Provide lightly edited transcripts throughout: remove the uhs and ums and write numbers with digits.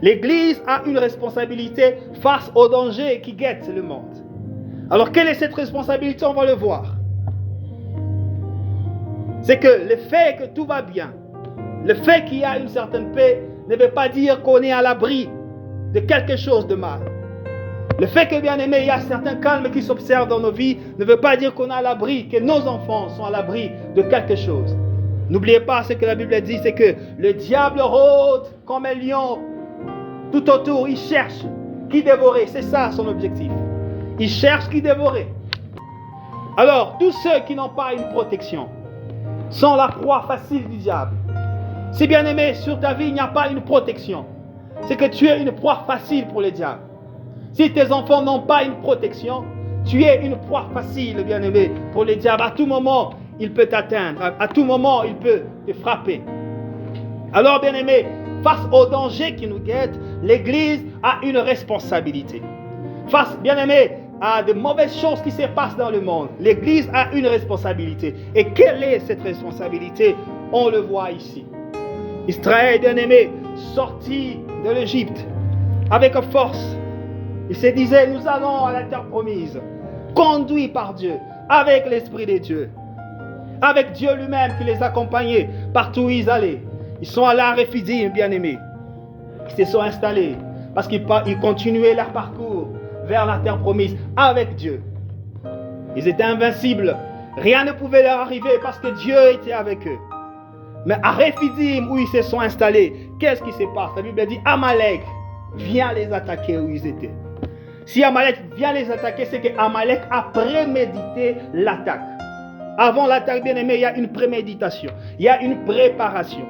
L'Église a une responsabilité face aux dangers qui guettent le monde. Alors, quelle est cette responsabilité? On va le voir. C'est que le fait que tout va bien, le fait qu'il y a une certaine paix, ne veut pas dire qu'on est à l'abri de quelque chose de mal. Le fait que, bien aimé, il y a certains calmes qui s'observent dans nos vies, ne veut pas dire qu'on est à l'abri, que nos enfants sont à l'abri de quelque chose. N'oubliez pas ce que la Bible dit, c'est que le diable rôde comme un lion tout autour, il cherche qui dévorer, c'est ça son objectif. Il cherche qui dévorer. Alors, tous ceux qui n'ont pas une protection sont la proie facile du diable. Si bien aimé, sur ta vie, il n'y a pas une protection, c'est que tu es une proie facile pour le diable. Si tes enfants n'ont pas une protection, tu es une proie facile, bien aimé, pour le diable. À tout moment, il peut t'atteindre. À tout moment, il peut te frapper. Alors, bien aimé, face aux dangers qui nous guettent, l'Église a une responsabilité. Face, bien aimé, à de mauvaises choses qui se passent dans le monde, l'Église a une responsabilité. Et quelle est cette responsabilité? On le voit ici. Israël, bien aimé, sorti de l'Égypte avec force. Il se disait, nous allons à la terre promise, conduits par Dieu, avec l'Esprit de Dieu, avec Dieu lui-même qui les accompagnait partout où ils allaient. Ils sont allés à Rephidim, bien-aimés. Ils se sont installés parce qu'ils continuaient leur parcours vers la terre promise avec Dieu. Ils étaient invincibles. Rien ne pouvait leur arriver parce que Dieu était avec eux. Mais à Rephidim, où ils se sont installés, qu'est-ce qui se passe? La Bible dit, Amalek vient les attaquer où ils étaient. Si Amalek vient les attaquer, c'est que Amalek a prémédité l'attaque. Avant l'attaque, bien aimé, il y a une préméditation. Il y a une préparation.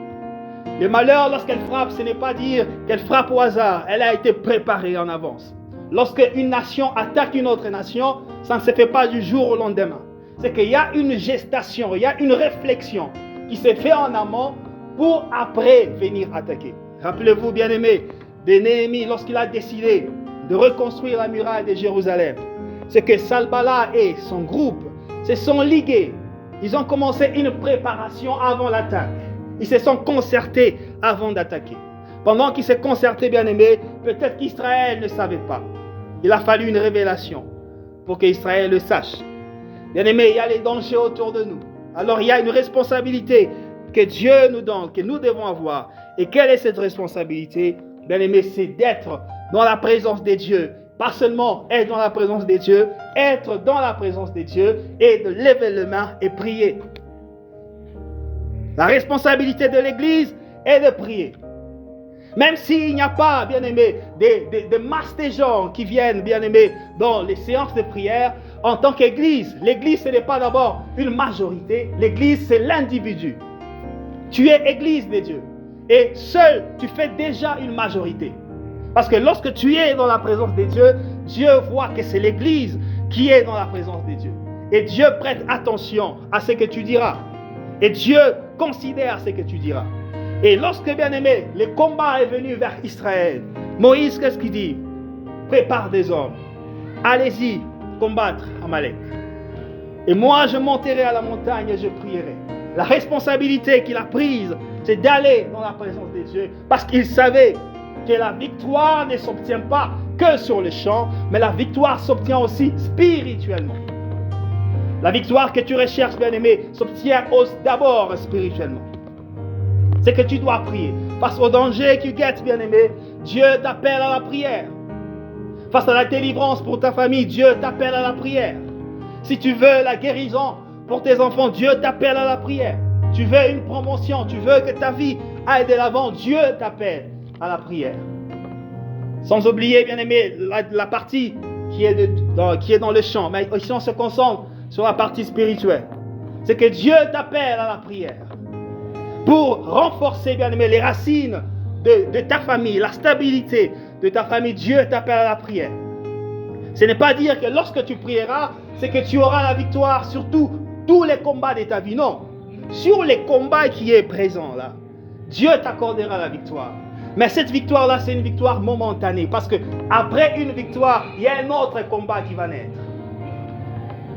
Le malheur, lorsqu'elle frappe, ce n'est pas dire qu'elle frappe au hasard. Elle a été préparée en avance. Lorsque une nation attaque une autre nation, ça ne se fait pas du jour au lendemain. C'est qu'il y a une gestation, il y a une réflexion qui s'est faite en amont pour après venir attaquer. Rappelez-vous, bien aimé, de Néhémie, lorsqu'il a décidé de reconstruire la muraille de Jérusalem, c'est que Sanballat et son groupe se sont ligués. Ils ont commencé une préparation avant l'attaque. Ils se sont concertés avant d'attaquer. Pendant qu'ils se concertaient, bien aimés, peut-être qu'Israël ne savait pas. Il a fallu une révélation pour qu'Israël le sache. Bien aimés, il y a les dangers autour de nous. Alors il y a une responsabilité que Dieu nous donne, que nous devons avoir. Et quelle est cette responsabilité? Bien aimés, c'est d'être dans la présence de Dieu. Pas seulement être dans la présence de Dieu, être dans la présence de Dieu et de lever les mains et prier. La responsabilité de l'Église est de prier. Même s'il n'y a pas, bien aimé, des masses de gens qui viennent, bien aimé, dans les séances de prière, en tant qu'Église, l'Église ce n'est pas d'abord une majorité, l'Église c'est l'individu. Tu es Église de Dieu et seul tu fais déjà une majorité. Parce que lorsque tu es dans la présence de Dieu, Dieu voit que c'est l'Église qui est dans la présence de Dieu. Et Dieu prête attention à ce que tu diras. Et Dieu considère ce que tu diras. Et lorsque, bien aimé, le combat est venu vers Israël, Moïse, qu'est-ce qu'il dit? Prépare des hommes. Allez-y, combattre Amalek. Et moi, je monterai à la montagne et je prierai. La responsabilité qu'il a prise, c'est d'aller dans la présence de Dieu. Parce qu'il savait que la victoire ne s'obtient pas que sur le champ, mais la victoire s'obtient aussi spirituellement. La victoire que tu recherches, bien-aimé, s'obtient d'abord spirituellement. C'est que tu dois prier. Face au danger qui guette, bien-aimé, Dieu t'appelle à la prière. Face à la délivrance pour ta famille, Dieu t'appelle à la prière. Si tu veux la guérison pour tes enfants, Dieu t'appelle à la prière. Tu veux une promotion, tu veux que ta vie aille de l'avant, Dieu t'appelle à la prière. Sans oublier, bien-aimé, la partie qui est dans le champ. Mais ici, on se concentre sur la partie spirituelle. C'est que Dieu t'appelle à la prière. Pour renforcer, bien-aimé, les racines de ta famille, la stabilité de ta famille, Dieu t'appelle à la prière. Ce n'est pas dire que lorsque tu prieras, c'est que tu auras la victoire sur tous les combats de ta vie. Non. Sur les combats qui est présent là, Dieu t'accordera la victoire. Mais cette victoire-là, c'est une victoire momentanée. Parce que après une victoire, il y a un autre combat qui va naître.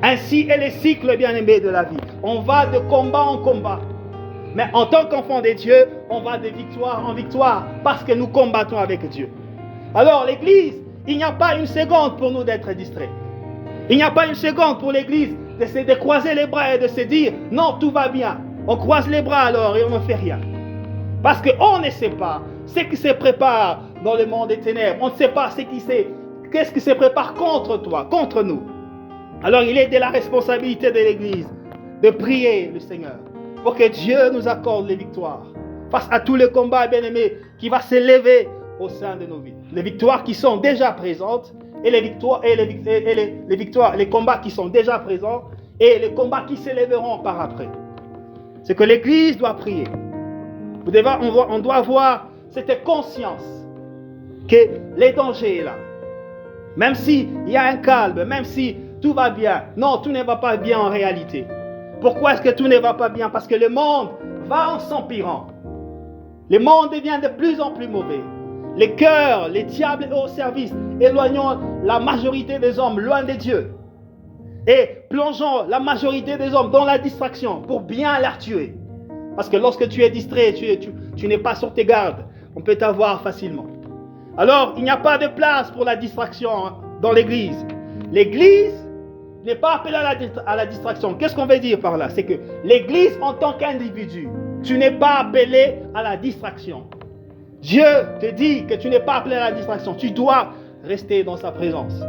Ainsi est le cycle, bien-aimé, de la vie. On va de combat en combat. Mais en tant qu'enfant de Dieu, on va de victoire en victoire parce que nous combattons avec Dieu. Alors l'Église, il n'y a pas une seconde pour nous d'être distraits. Il n'y a pas une seconde pour l'Église de croiser les bras et de se dire « Non, tout va bien ». On croise les bras alors et on ne fait rien. Parce qu'on ne sait pas ce qui se prépare dans le monde des ténèbres. On ne sait pas qu'est-ce qui se prépare contre toi, contre nous. Alors il est de la responsabilité de l'Église de prier le Seigneur pour que Dieu nous accorde les victoires face à tous les combats bien-aimés qui vont s'élever au sein de nos vies. Les victoires qui sont déjà présentes et les combats qui sont déjà présents et les combats qui s'élèveront par après. C'est que l'Église doit prier. On doit avoir cette conscience que les dangers sont là. Même s'il y a un calme, même si tout va bien. Non, tout ne va pas bien en réalité. Pourquoi est-ce que tout ne va pas bien? Parce que le monde va en s'empirant. Le monde devient de plus en plus mauvais. Les cœurs, les diables au service, éloignant la majorité des hommes loin de Dieu. Et plongeons la majorité des hommes dans la distraction pour bien la tuer. Parce que lorsque tu es distrait, tu n'es pas sur tes gardes. On peut t'avoir facilement. Alors, il n'y a pas de place pour la distraction dans l'Église. L'Église n'est pas appelée à la distraction. Qu'est-ce qu'on veut dire par là? C'est que l'Église en tant qu'individu, tu n'es pas appelé à la distraction. Dieu te dit que tu n'es pas appelé à la distraction. Tu dois rester dans sa présence.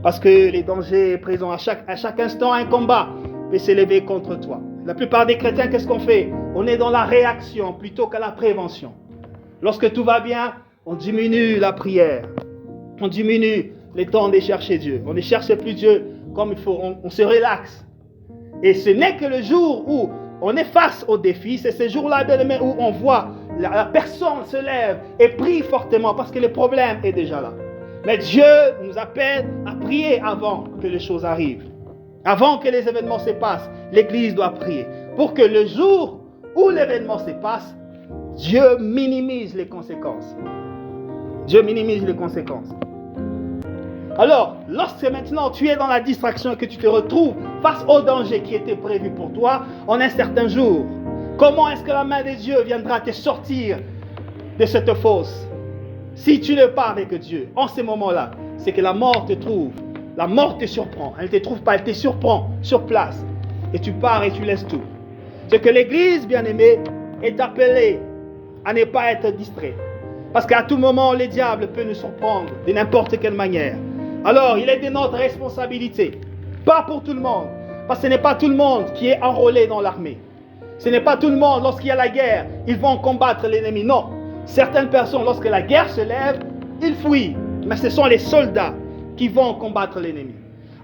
Parce que les dangers présents à chaque instant, un combat peut s'élever contre toi. La plupart des chrétiens, qu'est-ce qu'on fait? On est dans la réaction plutôt qu'à la prévention. Lorsque tout va bien, on diminue la prière. On diminue les temps de chercher Dieu. On ne cherche plus Dieu comme il faut. On se relaxe. Et ce n'est que le jour où on est face au défi, c'est ce jour-là, bien-aimé, où on voit la personne se lève et prie fortement parce que le problème est déjà là. Mais Dieu nous appelle à prier avant que les choses arrivent. Avant que les événements se passent, l'Église doit prier. Pour que le jour où l'événement se passe, Dieu minimise les conséquences. Dieu minimise les conséquences. Alors, lorsque maintenant tu es dans la distraction et que tu te retrouves face au danger qui était prévu pour toi en un certain jour, comment est-ce que la main de Dieu viendra te sortir de cette fosse? Si tu n'es pas avec Dieu, en ce moment-là, c'est que la mort te trouve. La mort te surprend. Elle ne te trouve pas, elle te surprend sur place. Et tu pars et tu laisses tout. C'est que l'Église, bien-aimée, est appelée à ne pas être distrait. Parce qu'à tout moment, le diable peut nous surprendre de n'importe quelle manière. Alors, il est de notre responsabilité. Pas pour tout le monde. Parce que ce n'est pas tout le monde qui est enrôlé dans l'armée. Ce n'est pas tout le monde, lorsqu'il y a la guerre, ils vont combattre l'ennemi. Non. Certaines personnes, lorsque la guerre se lève, ils fuient. Mais ce sont les soldats qui vont combattre l'ennemi.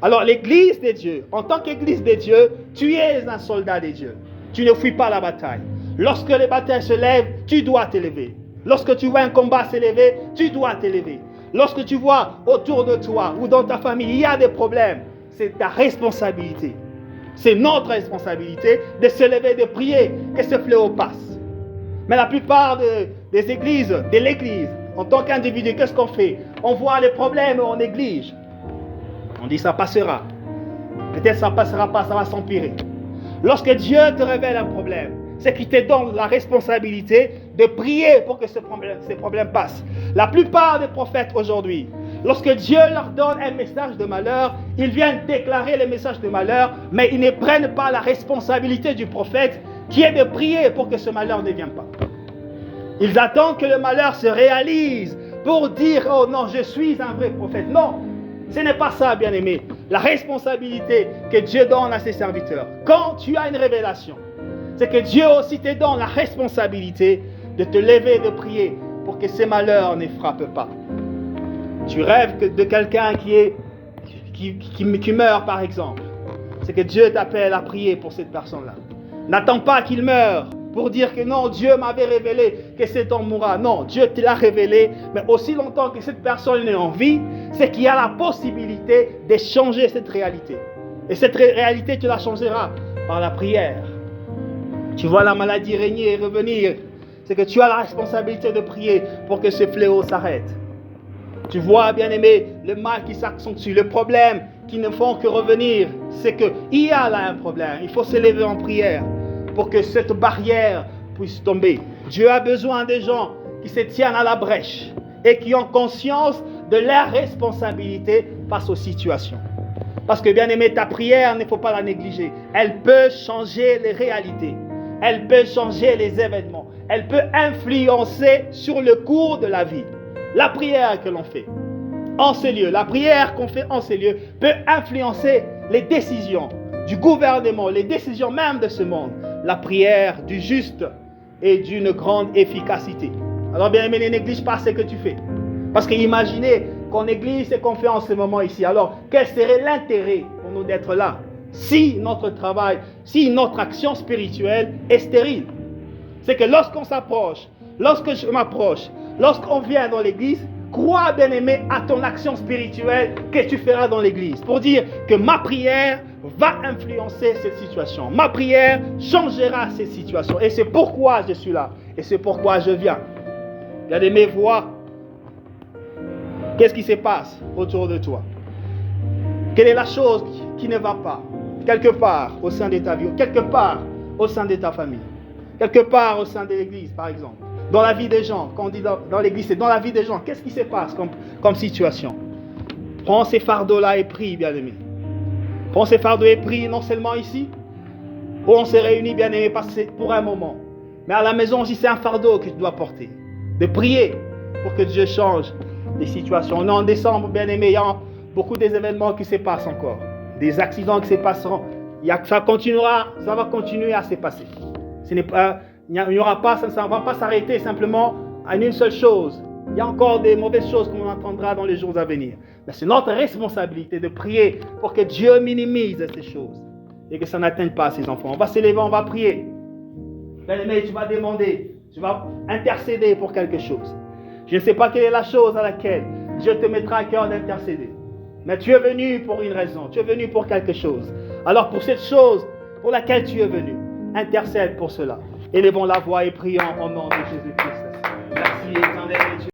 Alors l'Église de Dieu, en tant qu'Église de Dieu, tu es un soldat de Dieu. Tu ne fuis pas la bataille. Lorsque les batailles se lèvent, tu dois t'élever. Lorsque tu vois un combat s'élever, tu dois t'élever. Lorsque tu vois autour de toi ou dans ta famille, il y a des problèmes, c'est ta responsabilité. C'est notre responsabilité de se lever, de prier que ce fléau passe. Mais la plupart des églises, de l'Église, en tant qu'individu, qu'est-ce qu'on fait? On voit les problèmes et on néglige. On dit ça passera. Peut-être ça ne passera pas, ça va s'empirer. Lorsque Dieu te révèle un problème, c'est qu'il te donne la responsabilité de prier pour que ces problèmes passent. La plupart des prophètes aujourd'hui, lorsque Dieu leur donne un message de malheur, ils viennent déclarer le message de malheur, mais ils ne prennent pas la responsabilité du prophète qui est de prier pour que ce malheur ne vienne pas. Ils attendent que le malheur se réalise pour dire « Oh non, je suis un vrai prophète ». Non, ce n'est pas ça, bien-aimé. La responsabilité que Dieu donne à ses serviteurs, quand tu as une révélation, c'est que Dieu aussi te donne la responsabilité de te lever et de prier pour que ces malheurs ne frappent pas. Tu rêves de quelqu'un qui meurt, par exemple. C'est que Dieu t'appelle à prier pour cette personne-là. N'attends pas qu'il meure pour dire que non, Dieu m'avait révélé que cet homme mourra. Non, Dieu te l'a révélé, mais aussi longtemps que cette personne est en vie, c'est qu'il y a la possibilité de changer cette réalité. Et cette réalité, tu la changeras par la prière. Tu vois la maladie régner et revenir, c'est que tu as la responsabilité de prier pour que ce fléau s'arrête. Tu vois, bien-aimé, le mal qui s'accentue, le problème qui ne font que revenir, c'est qu'il y a là un problème. Il faut se lever en prière pour que cette barrière puissent tomber. Dieu a besoin des gens qui se tiennent à la brèche et qui ont conscience de leur responsabilité face aux situations. Parce que, bien aimé, ta prière, il ne faut pas la négliger. Elle peut changer les réalités. Elle peut changer les événements. Elle peut influencer sur le cours de la vie. La prière que l'on fait en ces lieux, la prière qu'on fait en ces lieux peut influencer les décisions du gouvernement, les décisions même de ce monde. La prière du juste est d'une grande efficacité. Alors, bien aimé, ne néglige pas ce que tu fais. Parce que imaginez qu'on néglige ce qu'on fait en ce moment ici. Alors, quel serait l'intérêt pour nous d'être là si notre travail, si notre action spirituelle est stérile? C'est que lorsqu'on s'approche, lorsque je m'approche, lorsqu'on vient dans l'église, crois, bien-aimé, à ton action spirituelle que tu feras dans l'église. Pour dire que ma prière va influencer cette situation. Ma prière changera cette situation. Et c'est pourquoi je suis là. Et c'est pourquoi je viens. Bien-aimé, vois qu'est-ce qui se passe autour de toi. Quelle est la chose qui ne va pas quelque part au sein de ta vie, quelque part au sein de ta famille, quelque part au sein de l'église, par exemple. Dans la vie des gens, quand on dit dans l'église, c'est dans la vie des gens. Qu'est-ce qui se passe comme situation? Prends ces fardeaux-là et prie, bien-aimé. Prends ces fardeaux et prie, non seulement ici, où on se réunit, bien-aimé, pour un moment. Mais à la maison aussi, c'est un fardeau que tu dois porter. De prier pour que Dieu change les situations. On est en décembre, bien-aimé, il y a beaucoup d'événements qui se passent encore. Des accidents qui se passeront. Ça va continuer à se passer. Il n'y aura pas, ça ne va pas s'arrêter simplement à une seule chose. Il y a encore des mauvaises choses qu'on entendra dans les jours à venir. Mais c'est notre responsabilité de prier pour que Dieu minimise ces choses et que ça n'atteigne pas ses enfants. On va s'élever, on va prier. Bien-aimé, tu vas demander, tu vas intercéder pour quelque chose. Je ne sais pas quelle est la chose à laquelle Dieu te mettra à cœur d'intercéder. Mais tu es venu pour une raison, tu es venu pour quelque chose. Alors pour cette chose pour laquelle tu es venu, intercède pour cela. Élevons la voix et prions au nom de Jésus-Christ. Merci éternel Dieu.